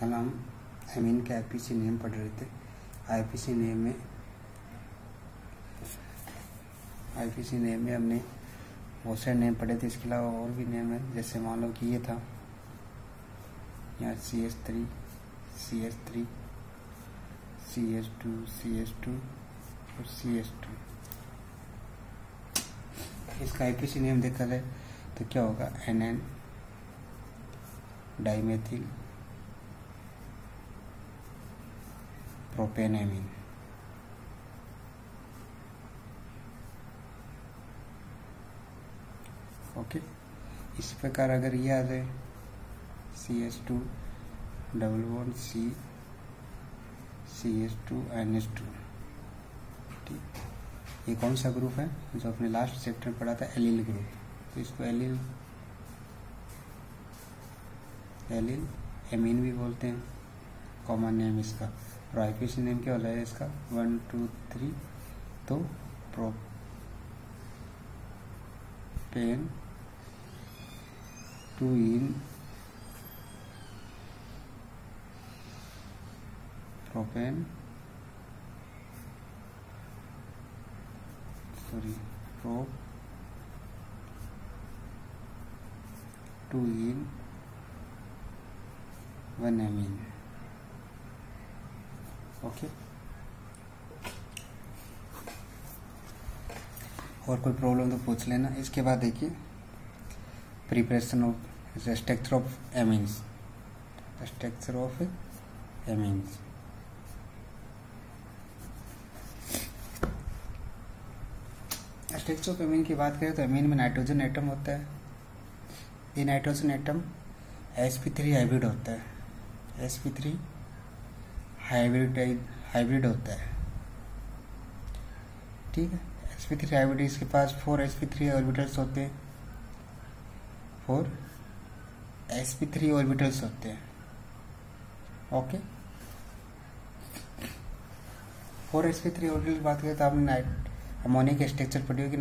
कल हम एमीन के आईपीसी नेम पढ़ रहे थे। आईपीसी नेम में हमने बहुत सारे नेम पढ़े थे। इसके अलावा और भी नेम है, जैसे मान लो कि ये था यहाँ CH3 CH3 CH2 CH2 और CH2। इसका आईपीसी नेम देखा जाए तो क्या होगा, NN डाइमेथिल प्रोपेनेमीन। ओके, इस प्रकार अगर ये आ जाए CH2 double bond C CH2 NH2, ठीक। ये कौन सा ग्रुप है जो अपने लास्ट चैप्टर में पढ़ा था, एलील ग्रुप। तो इसको एलील एमीन भी बोलते हैं, कॉमन नेम इसका। और आईपीसी नेम क्या हो जाएगा इसका, 1 2 3, तो प्रोपेन 2 इन प्रोपेन प्रो 2 इन 1 एमीन। ओके, और कोई प्रॉब्लम तो पूछ लेना। इसके बाद देखिए preparation of structure of amines. Structure of amines, structure of amine की बात करें तो एमीन में नाइट्रोजन एटम होता है। ये नाइट्रोजन एटम sp3 हाइब्रिड होता है। sp3 हाइब्रिड होता है, ठीक है। sp3 हाइब्रिड, इसके पास 4 sp3 ऑर्बिटल्स होते हैं। 4 sp3 ऑर्बिटल्स होते हैं। ओके, 4 sp3 ऑर्बिटल बात करें तो आपने अमोनिया के स्ट्रक्चर पढ़ी होगी।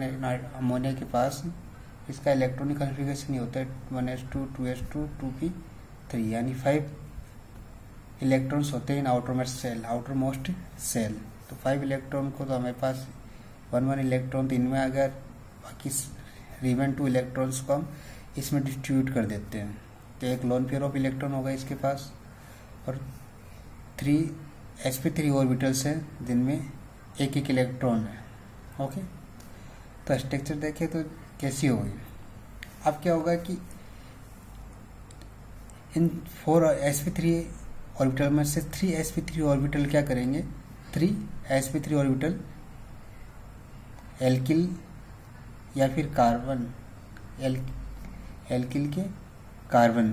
अमोनिया के पास इसका इलेक्ट्रॉनिक कॉन्फ़िगरेशन ही होता है 1s2 2s2 2p3, यानी 5 इलेक्ट्रॉन्स होते हैं इन आउटर मोस्ट सेल। तो 5 इलेक्ट्रॉन को तो हमारे पास 1 इलेक्ट्रॉन तो इनमें, अगर बाकी रिमेन 2 इलेक्ट्रॉन्स को हम इसमें डिस्ट्रीब्यूट कर देते हैं। तो एक लोन पेयर ऑफ इलेक्ट्रॉन होगा इसके पास, और 3 sp3 ऑर्बिटल्स हैं जिनमें एक इलेक्ट्रॉन है। ओके, तो स्ट्रक्चर देखें तो कैसी होगी। अब क्या होगा कि इन 4 sp3 ऑर्बिटल में से 3 sp3 ऑर्बिटल क्या करेंगे, 3 sp3 ऑर्बिटल एल्किल या फिर कार्बन, एल्किल के कार्बन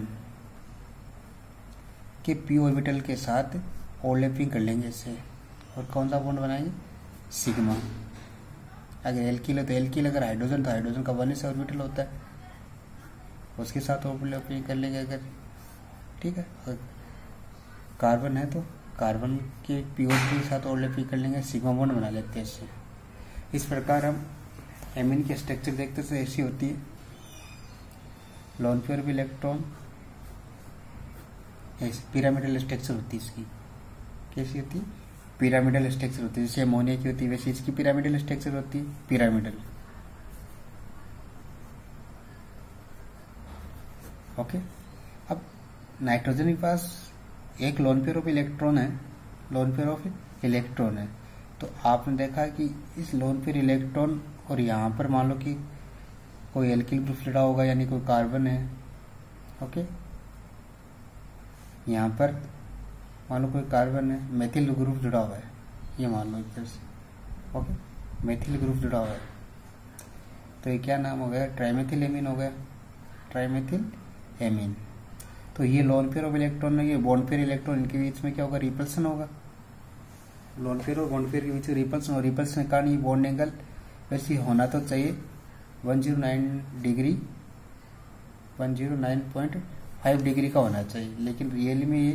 के p ऑर्बिटल के साथ ओवरलैपिंग कर लेंगे इससे, और कौन सा बॉन्ड बनाएंगे, सिग्मा। अगर एल्किल है तो एल्किल, अगर हाइड्रोजन तो हाइड्रोजन का 1s ऑर्बिटल होता है, उसके साथ ओवरलैपिंग कर लेंगे अगर, ठीक है। अगर कार्बन है तो कार्बन के p ऑर्बिटल के साथ ओवरलैपिंग कर लेंगे, सिग्मा बॉन्ड बना लेते हैं इससे। इस प्रकार हम एमीन के स्ट्रक्चर देखते हैं, ऐसी होती है। Lone pair of electron, pyramidal structure होती है इसकी। कैसी होती है, पिरामिडल स्ट्रक्चर होती है। जैसे अमोनिया की होती है वैसे इसकी पिरामिडल स्ट्रक्चर होती है, पिरामिडल। ओके, अब नाइट्रोजन के पास एक लोन पेयर ऑफ इलेक्ट्रॉन है, लोन पेयर ऑफ इलेक्ट्रॉन है। तो आपने देखा कि इस लोन पेयर इलेक्ट्रॉन, और यहाँ पर मान लो कि कोई एल्किल ग्रुप जुड़ा होगा, यानी कोई कार्बन है। ओके, यहाँ पर मान लो कोई कार्बन है, मेथिल ग्रुप जुड़ा हुआ है, ये मान लो इधर से। ओके, मेथिल ग्रुप जुड़ा हुआ है, तो ये क्या नाम हो गया, ट्राइमेथिल एमीन हो गया, ट्राइमेथिल एमीन। तो ये लोन पेयर ऑफ इलेक्ट्रॉन है, ये बॉन्ड पेयर इलेक्ट्रॉन, इनके बीच में क्या होगा, रिपल्सन होगा। लोन पेयर और बॉन्ड पेयर के बीच में रिपल्सन, और रिपल्सन के कारण ये बॉन्ड एंगल वैसे होना तो चाहिए 109 डिग्री, 109.5 डिग्री का होना चाहिए, लेकिन रियली में ये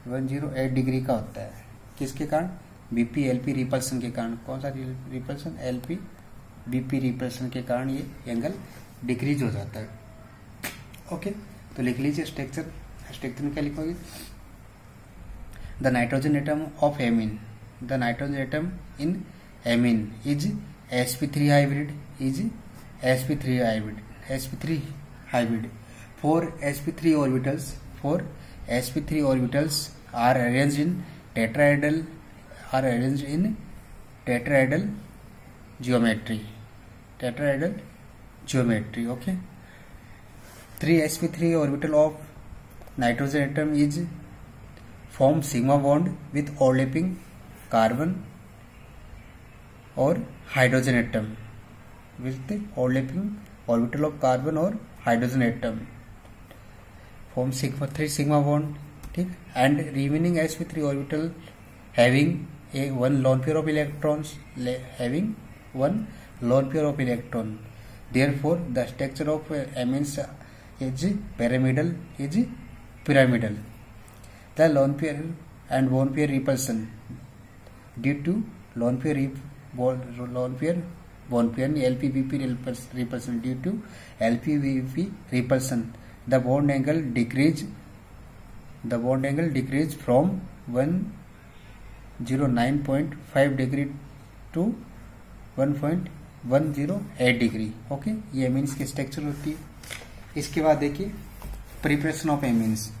108 डिग्री का होता है। किसके कारण, बीपी एलपी रिपल्सन के कारण। कौन सा रिपल्सन, एलपी बीपी रिपल्सन के कारण ये एंगल डिक्रीज हो जाता है। ओके, तो लिख लीजिए स्ट्रक्चर में क्या लिखोगे, the nitrogen atom of amine, the nitrogen atom in amine is sp3 hybrid, is sp3 hybrid. Four sp3 orbitals are arranged in tetrahedral geometry. Okay. 3 sp3 orbital of nitrogen atom is form sigma bond with overlapping carbon or hydrogen atom, with the overlapping orbital of carbon or hydrogen atom form 3 sigma bond, ठीक, and remaining sp3 orbital having one lone pair of electrons, therefore the structure of amines is pyramidal. The lone pair and bond pair repulsion, due to lone pair bond pair LPBP repulsion, due to LPBP repulsion the bond angle decrease from 109.5 degree to 1.108 degree. Okay, ये amines की structure होती है. इसके बाद देखिए preparation of amines.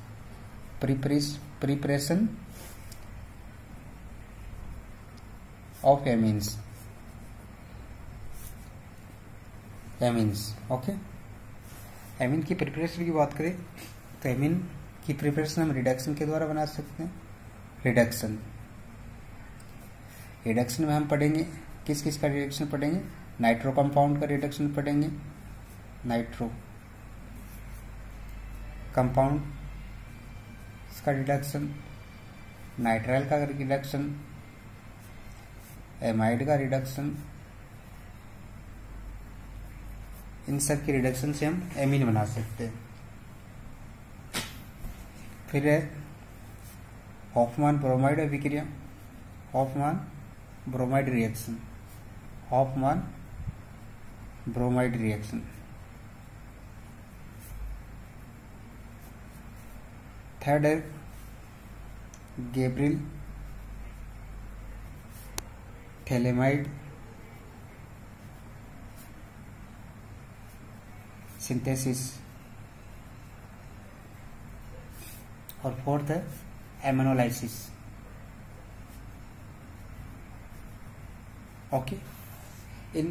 Preparation of amines. Okay, amine की preparation की बात करें तो एमीन की प्रिपरेशन हम रिडक्शन के द्वारा बना सकते हैं. रिडक्शन में हम पढ़ेंगे किस किस का रिडक्शन पढ़ेंगे. नाइट्रो कंपाउंड का रिडक्शन पढ़ेंगे, नाइट्रो कंपाउंड का रिडक्शन, नाइट्राइल का रिडक्शन, एमाइड का रिडक्शन. इन सब की रिडक्शन से हम एमीन बना सकते हैं. फिर है हॉफमान ब्रोमाइड अभिक्रिया, हॉफमान ब्रोमाइड रिएक्शन. थर्ड है गैब्रियल थैलेमाइड सिंथेसिस. और फोर्थ है एमिनोलाइसिस. ओके, इन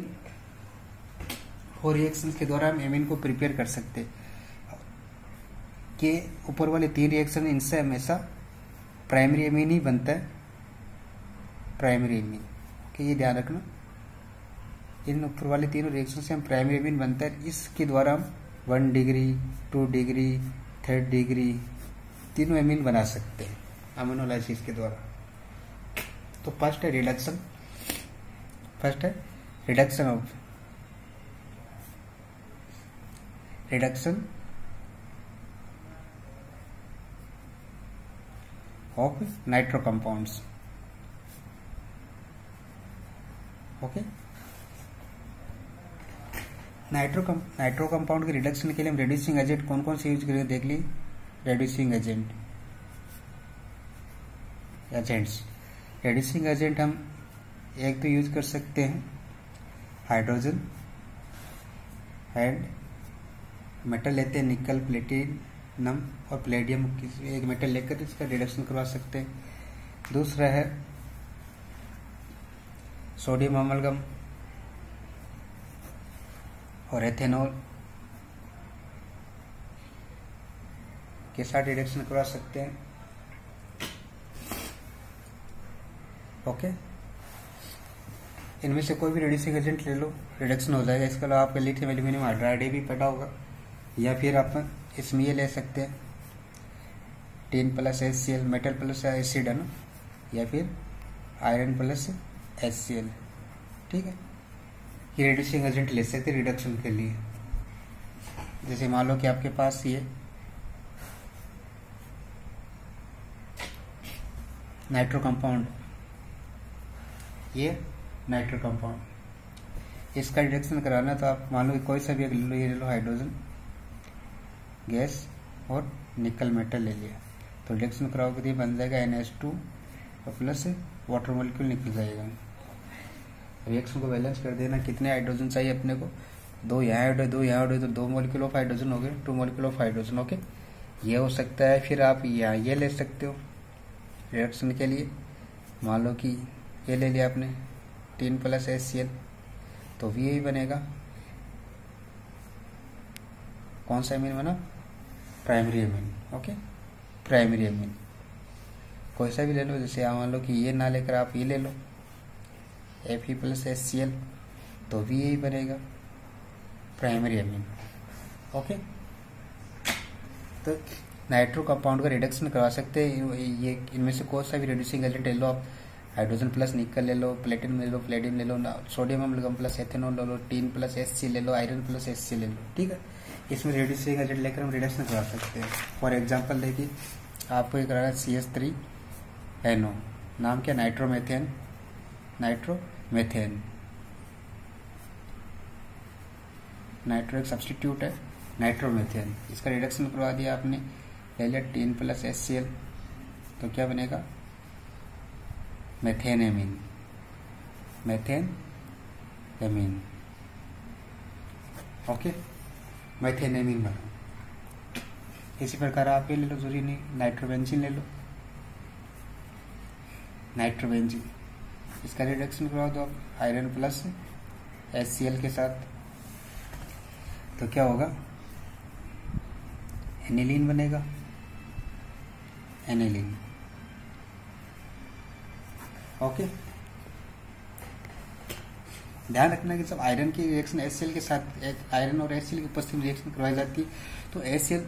4 रिएक्शंस के द्वारा हम एमीन को प्रिपेयर कर सकते हैं. के ऊपर वाले 3 रिएक्शन, इनसे हमेशा प्राइमरी एमीन ही बनता है. प्राइमरी एमीन, ओके, ये ध्यान रखना. इन ऊपर वाले 3 रिएक्शन से हम प्राइमरी एमीन बनता है. इसके द्वारा हम 1 डिग्री, 2 डिग्री, 3 डिग्री तीनों एमीन बना सकते हैं अमीनोलाइसिस के द्वारा. तो फर्स्ट है reduction of nitro compounds. Okay, nitro compound के रिडक्शन के लिए हम रेड्यूसिंग एजेंट कौन कौन से यूज करेंगे देख ली. रेड्यूसिंग एजेंट हम एक तो यूज कर सकते हैं हाइड्रोजन एंड मेटल लेते हैं, निकल, प्लेटिनम और प्लेडियम, एक मेटल लेकर इसका रिडक्शन करवा सकते हैं. दूसरा है सोडियम अमलगम और एथेनॉल के साथ रिडक्शन करवा सकते हैं. ओके, इनमें से कोई भी रेड्यूसिंग एजेंट ले लो, रिडक्शन हो जाएगा. इसके अलावा आपका लिथियम एल्यूमिनियम हाइड्राइड भी पड़ा होगा, या फिर आप इसमें ये ले सकते हैं tin plus HCl, metal plus acid है ना, या फिर आयरन प्लस HCl. ठीक है, ये रेड्यूसिंग एजेंट ले सकते हैं रिडक्शन के लिए. जैसे मान लो कि आपके पास ये नाइट्रो कंपाउंड, इसका रिडक्शन कराना तो आप मान लो कि कोई सा भी ले लो हाइड्रोजन गैस और निकल मेटल ले लिया, तो तो रिडक्शन कराओगे तो ये बन जाएगा NH2 प्लस वाटर मॉलिक्यूल निकल जाएगा। रिएक्शन को बैलेंस कर देना, कितने हाइड्रोजन चाहिए अपने को, 2 यहाँ ऐड है 2 यहाँ ऐड है, तो 2 मॉलिक्यूल ऑफ हाइड्रोजन हो गए, 2 मॉलिक्यूल ऑफ हाइड्रोजन। ओके, ये हो सकता है। फिर आप यहाँ ये ले सकते हो रिएक्शन के लिए, मान लो कि ये ले लिया आपने 3 + HCl, तो भी यही बनेगा। कौन सा एमीन बना, primary amine. Okay, primary amine कोई सा भी ले लो, जैसे आप मान लो कि ये ना लेकर आप ये ले लो Fe + HCl, तो भी यही बनेगा प्राइमरी एमीन। ओके, तो नाइट्रो कंपाउंड का रिडक्शन करवा सकते हैं। ये इनमें से कोई सा भी रिड्यूसिंग एजेंट ले लो आप, हाइड्रोजन प्लस निकल ले लो, प्लेटिनम ले लो, प्लेडियम ले लो, सोडियम अम्लगम प्लस एथेनॉल ले लो, टीन प्लस HC ले लो, आयरन प्लस HC ले लो। ठीक है, इसमें रिड्यूसिंग एजेंट लेकर हम रिडक्शन करवा सकते हैं। फॉर एग्जाम्पल देखिए, आपको ये कराना CH3NO, नाम क्या, नाइट्रोमेथेन, नाइट्रोमेथेन। नाइट्रो एक सब्स्टिट्यूट है, नाइट्रोमेथेन। इसका रिडक्शन करवा दिया आपने, ले लिया 3 + HCl, तो क्या बनेगा, methane amine, methane amine. Okay, methane amine बना। इसी प्रकार आप ये ले लो, जरूरी नहीं, नाइट्रोबेंजीन ले लो, नाइट्रोबेंजीन। इसका रिडक्शन करवा दो आप आयरन प्लस HCl के साथ, तो क्या होगा, एनिलीन बनेगा, एनिलीन। ओके, ध्यान रखना कि जब आयरन की रिएक्शन HCl के साथ, आयरन और HCl की उपस्थिति में रिएक्शन करवाई जाती है, तो HCl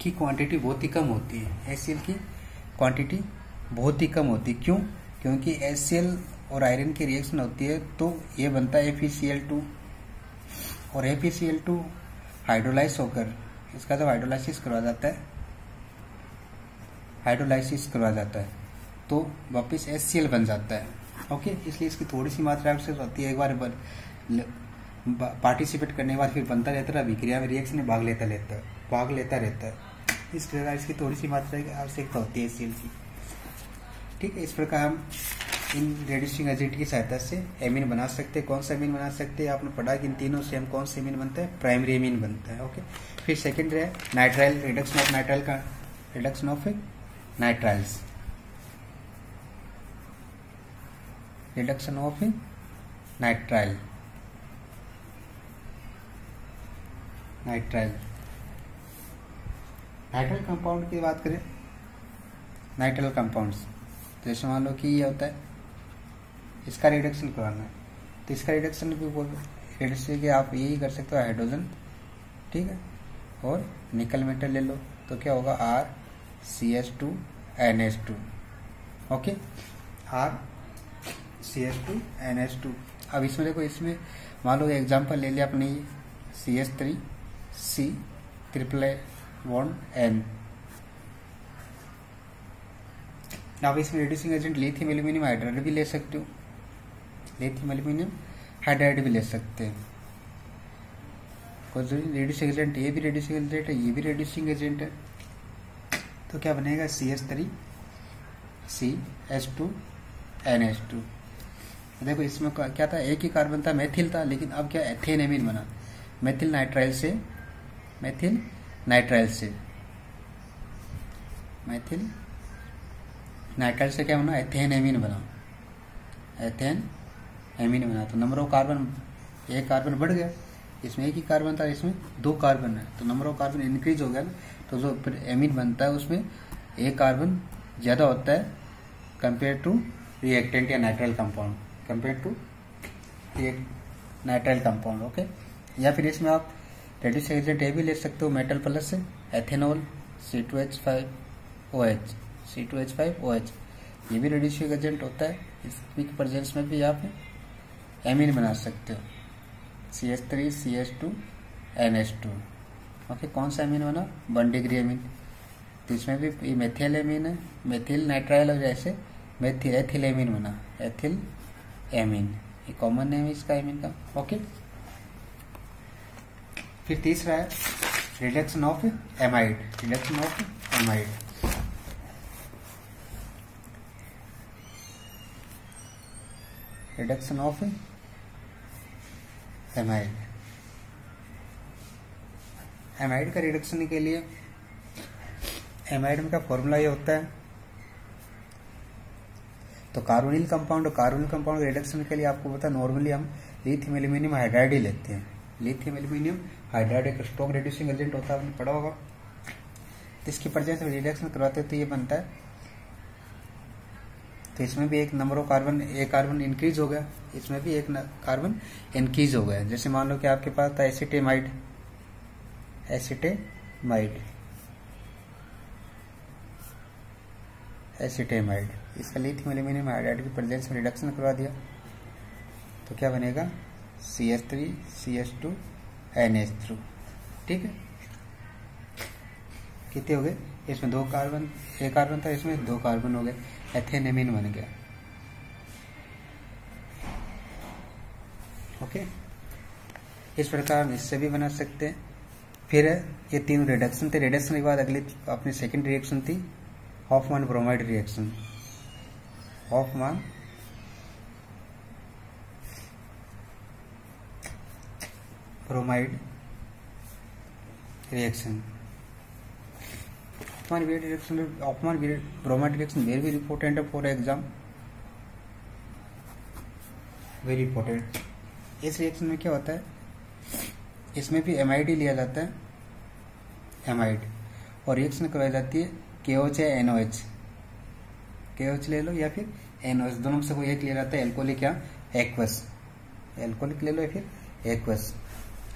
की क्वांटिटी बहुत ही कम होती है। HCl की क्वांटिटी बहुत ही कम होती है। क्यों? क्योंकि HCl और आयरन की रिएक्शन होती है तो ये बनता है FeCl2, और FeCl2 हाइड्रोलाइज होकर, इसका जब हाइड्रोलाइसिस करवा जाता है, तो वापिस HCl बन जाता है। ओके, इसलिए इसकी थोड़ी सी मात्रा से होती है। एक बार पार्टिसिपेट करने के बाद फिर बनता रहता है, अभिक्रिया में रिएक्शन में भाग लेता रहता है। इस प्रकार इसकी थोड़ी सी मात्रा की आवश्यकता होती है HCl की। ठीक है, इस प्रकार हम इन रिड्यूसिंग एजेंट की सहायता से एमीन बना सकते हैं। कौन सा एमीन बना सकते हैं, आपने पढ़ा कि इन तीनों से हम कौन सा एमीन बनता है, प्राइमरी एमीन बनता है। ओके, फिर सेकेंड है नाइट्राइल, रिडक्शन ऑफ नाइट्राइल का, reduction of nitriles, reduction of nitrile, nitrile compound की बात करें, नाइट्राइल कंपाउंड्स, जैसे मान लो कि ये होता है, इसका रिडक्शन करवाना है, तो इसका रिडक्शन भी रिडक्शन के आप यही कर सकते हो, हाइड्रोजन, ठीक है, और निकल मेटल ले लो, तो क्या होगा, RCH2NH2। Okay, RCH2NH2। अब इसमें देखो, इसमें मान लो एग्जांपल ले लिया अपने, CH3C ⊕N। अब इसमें reducing agent lithium aluminium hydride भी ले सकते हो, लिथियम एल्यूमिनियम हाइड्राइड भी ले सकते हैं। रिड्यूसिंग एजेंट, ये भी रिड्यूसिंग एजेंट है, ये भी रिड्यूसिंग एजेंट है, तो क्या बनेगा, CH3CH2NH2। देखो इसमें क्या था, एक ही कार्बन था, मेथिल था, लेकिन अब क्या, एथेन एमीन बना, मेथिल नाइट्राइल से क्या बना, एथेन एमीन बना, तो नंबर ऑफ कार्बन, एक कार्बन बढ़ गया, इसमें एक ही कार्बन था, इसमें 2 कार्बन है, तो नंबर ऑफ कार्बन इंक्रीज हो गया ना, तो जो एमीन बनता है उसमें एक कार्बन ज्यादा होता है कंपेयर टू रिएक्टेंट या नाइट्राइल कंपाउंड, ओके। या फिर इसमें आप रेड्यूसिंग एजेंट ये भी ले सकते हो, मेटल प्लस एथेनॉल, C2H5OH, ये भी रेड्यूसिंग एजेंट होता है, इसकी प्रेजेंस में भी आप एमीन बना सकते हो, CH3CH2NH2। ओके, कौन सा एमीन बना, 1 डिग्री एमीन, तो इसमें भी मेथिल एमीन है, मेथिल नाइट्राइल, और जैसे एथिल एमीन बना, एथिल एमीन, ये कॉमन नेम है इसका एमीन का। ओके, फिर तीसरा है reduction of amide, reduction of amide. Amide का रिडक्शन के लिए एमाइड का फॉर्मूला ये होता है, तो कार्बोनिल कंपाउंड रिडक्शन के लिए आपको पता है नॉर्मली हम लिथियम एल्यूमिनियम हाइड्राइड ही लेते हैं। लिथियम एल्यूमिनियम हाइड्राइड एक स्ट्रॉन्ग रिड्यूसिंग एजेंट होता है, आपने पढ़ा होगा। तो इसकी प्रेजेंस में रिडक्शन करवाते हैं तो ये बनता है, तो इसमें भी एक नंबर ऑफ कार्बन, एक कार्बन इंक्रीज हो गया, इसमें भी एक कार्बन इंक्रीज हो गया। जैसे मान लो कि आपके पास था एसिटेमाइड, इसका लिथियम एल्यूमिनियम हाइड्राइड की प्रेजेंस में रिडक्शन करवा दिया तो क्या बनेगा CH3 CH2 NH3। ठीक है, कितने हो गए, इसमें दो कार्बन, एक कार्बन था, इसमें दो कार्बन हो गए, एथेनेमीन बन गया। ओके, इस प्रकार हम इससे भी बना सकते हैं। फिर ये तीन रिडक्शन थे, रिडक्शन के बाद अगली अपनी सेकेंड रिएक्शन थी Hoffmann bromide reaction. Hoffmann bromide reaction, Hoffmann bromide reaction very very important है फॉर एग्जाम, वेरी इंपॉर्टेंट। इस रिएक्शन में क्या होता है, इसमें भी एमाइड ही लिया जाता है, एमाइड, और रिएक्शन करवाई जाती है KOH या NOH, KOH ले लो या फिर NOH, दोनों में से कोई एक लिया जाता है, एल्कोहलिक या एक्वस, एल्कोहलिक ले लो या फिर एक्वस।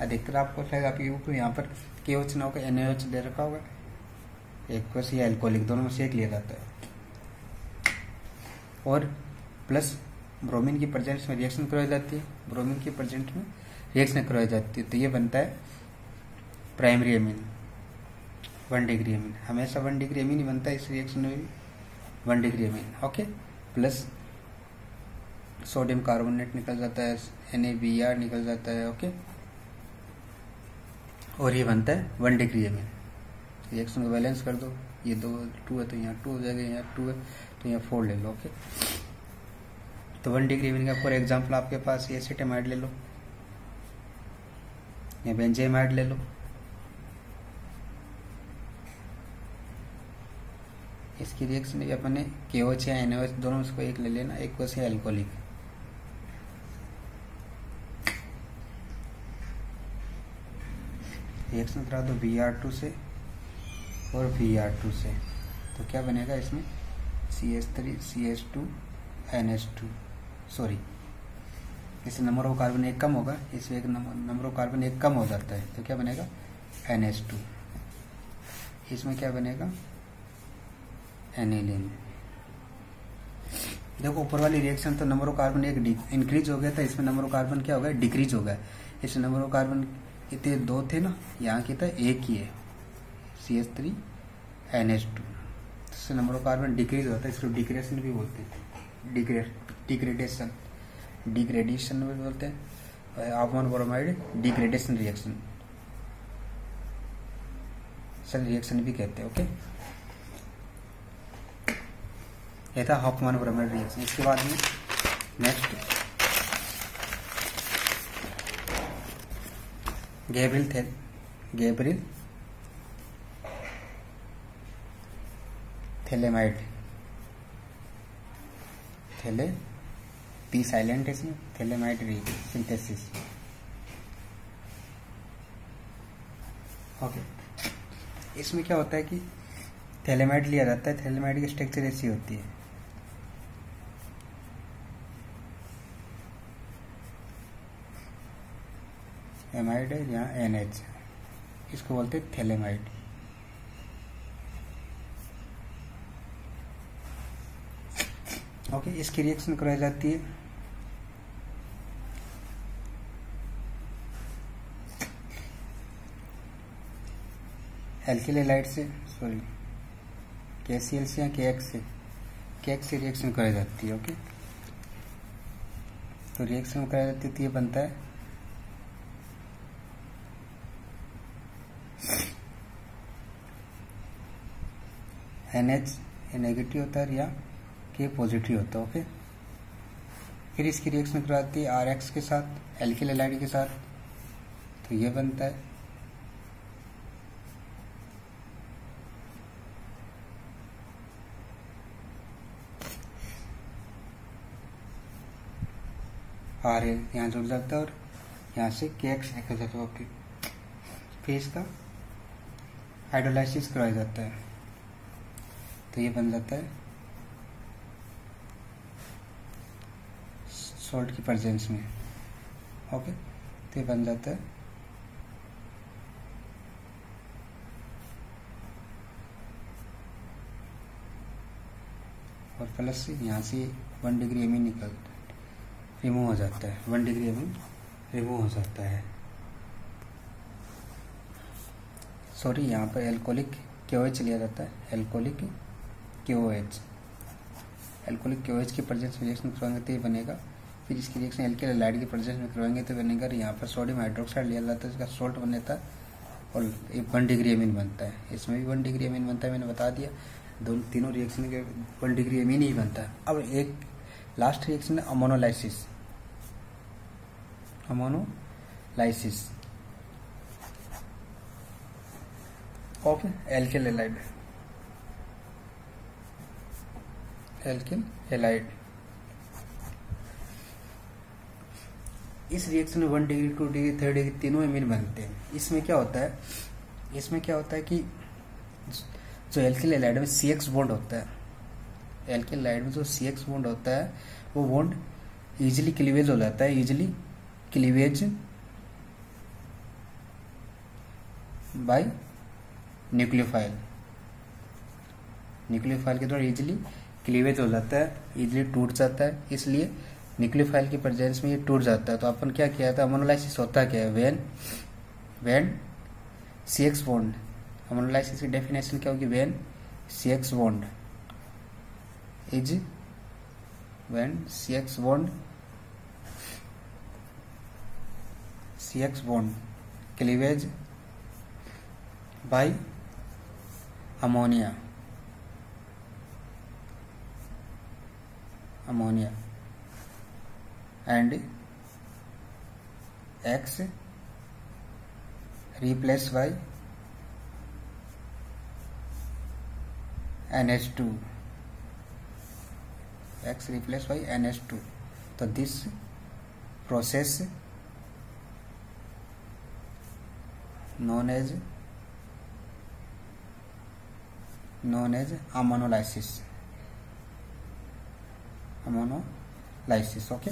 अधिकतर आपको शायद आपके ऊपर यहाँ पर KOH ना होगा, NOH दे रखा होगा, एक्वस या एल्कोहलिक दोनों में से एक लिया जाता है। और प्लस ब्रोमीन की प्रेजेंस में रिएक्शन करवाई जाती है, ब्रोमीन की प्रेजेंस में रिएक्शन करवाई जाती है, तो ये बनता है प्राइमरी एमीन, 1 डिग्री एमीन। हमेशा 1 डिग्री एमीन ही बनता है, इस रिएक्शन में भी 1 degree amine. Okay, plus sodium carbonate निकल जाता है, NaBr निकल जाता है। ओके, और ये बनता है 1 डिग्री एमीन। रिएक्शन को बैलेंस कर दो, ये 2 है तो यहाँ 2 हो जाएगा, यहाँ 2 है तो यहाँ 4 ले लो। ओके, तो 1 डिग्री एमीन का फॉर एग्जाम्पल आपके पास एसिटेमाइड ले लो या बेंजेमाइड ले लो। इसकी रिएक्शन भी अपने KOH या NOH दोनों में से एक ले लेना, एक्वस या एल्कोहलिक। रिएक्शन करा दो Br2 से और Br2 से, तो क्या बनेगा इसमें CH3 CH2 NH2, सॉरी इससे नंबर ऑफ कार्बन एक कम होगा, इसमें एक नंबर ऑफ कार्बन एक कम हो जाता है, तो क्या बनेगा NH2। इसमें क्या बनेगा एनिलीन। देखो ऊपर वाली रिएक्शन तो नंबर ऑफ कार्बन एक इंक्रीज हो गया था, इसमें नंबर ऑफ कार्बन क्या हो गया डिक्रीज हो गया। इसमें नंबर ऑफ कार्बन इतने 2 थे ना, यहाँ की था एक ही है CH3 NH2, इससे नंबर ऑफ कार्बन डिक्रीज होता है, इसको डिग्रेडेशन भी बोलते हैं, डिग्रेडेशन भी बोलते हैं, Hofmann bromide degradation reaction, cell reaction भी कहते हैं। ओके, ये था हॉफमैन ब्रोमाइड रिएक्शन। इसके बाद में नेक्स्ट गैब्रिल थैलेमाइड, पी साइलेंट है इसमें, थैलेमाइड सिंथेसिस। ओके, इसमें क्या होता है कि थैलेमाइड लिया जाता है, थैलेमाइड की स्ट्रक्चर ऐसी होती है, एमाइड है यहाँ NH, इसको बोलते हैं थैलेमाइड। ओके, इसकी रिएक्शन कराई जाती है एल्किल हैलाइड से, सॉरी KCl से या KX से रिएक्शन कराई जाती है। ओके, तो रिएक्शन कराई जाती है तो ये बनता है NH नेगेटिव होता है या K पॉजिटिव होता है। ओके, फिर इसकी रिएक्शन करवाती है RX के साथ, एल्किल हैलाइड के साथ, तो ये बनता है RA, यहाँ जुड़ जाता है और यहाँ से KX निकल जाता है आपकी। फिर इसका हाइड्रोलाइसिस करवाया जाता है, तो ये बन जाता है सॉल्ट की प्रेजेंस में। ओके, तो ये बन जाता है और प्लस से यहाँ से 1 डिग्री एमीन निकलता है, रिमूव हो जाता है, 1 डिग्री एमीन रिमूव हो जाता है। सॉरी, यहाँ पर एल्कोहलिक KOH लिया जाता है, एल्कोहलिक KOH की प्रेजेंस में रिएक्शन करवाएंगे तो ये बनेगा। फिर इसकी रिएक्शन एल्किल हैलाइड की प्रेजेंस में करवाएंगे तो बनेगा। यहाँ पर सोडियम हाइड्रोक्साइड लिया जाता है, इसका सोल्ट बनता है और 1 डिग्री एमीन बनता है। इसमें भी 1 डिग्री एमीन बनता है, मैंने बता दिया। तीनों रिएक्शन के 1 डिग्री एमीन ही बनता है। अब एक लास्ट रिएक्शन है अमोनोलाइसिस। Of alkyl halide. इस रिएक्शन में 1 डिग्री, 2 डिग्री, 3 डिग्री तीनों एमीन बनते हैं। इसमें क्या होता है कि जो एल्किल हैलाइड में CX बॉन्ड होता है, एल्किल हैलाइड में जो CX बॉन्ड होता है वो बॉन्ड इजीली क्लीवेज हो जाता है, बाय न्यूक्लियोफाइल के द्वारा इजीली क्लीवेज हो जाता है, इजीली टूट जाता है। इसलिए न्यूक्लियोफाइल की प्रेजेंस में ये टूट जाता है। तो अपन क्या किया था, अमोनोलाइसिस होता क्या है, व्हेन CX बॉन्ड, अमोनोलाइसिस की डेफिनेशन क्या होगी, when CX bond cleavage bye ammonia and X replaced by NH2, तो this process known as ammonolysis। Okay.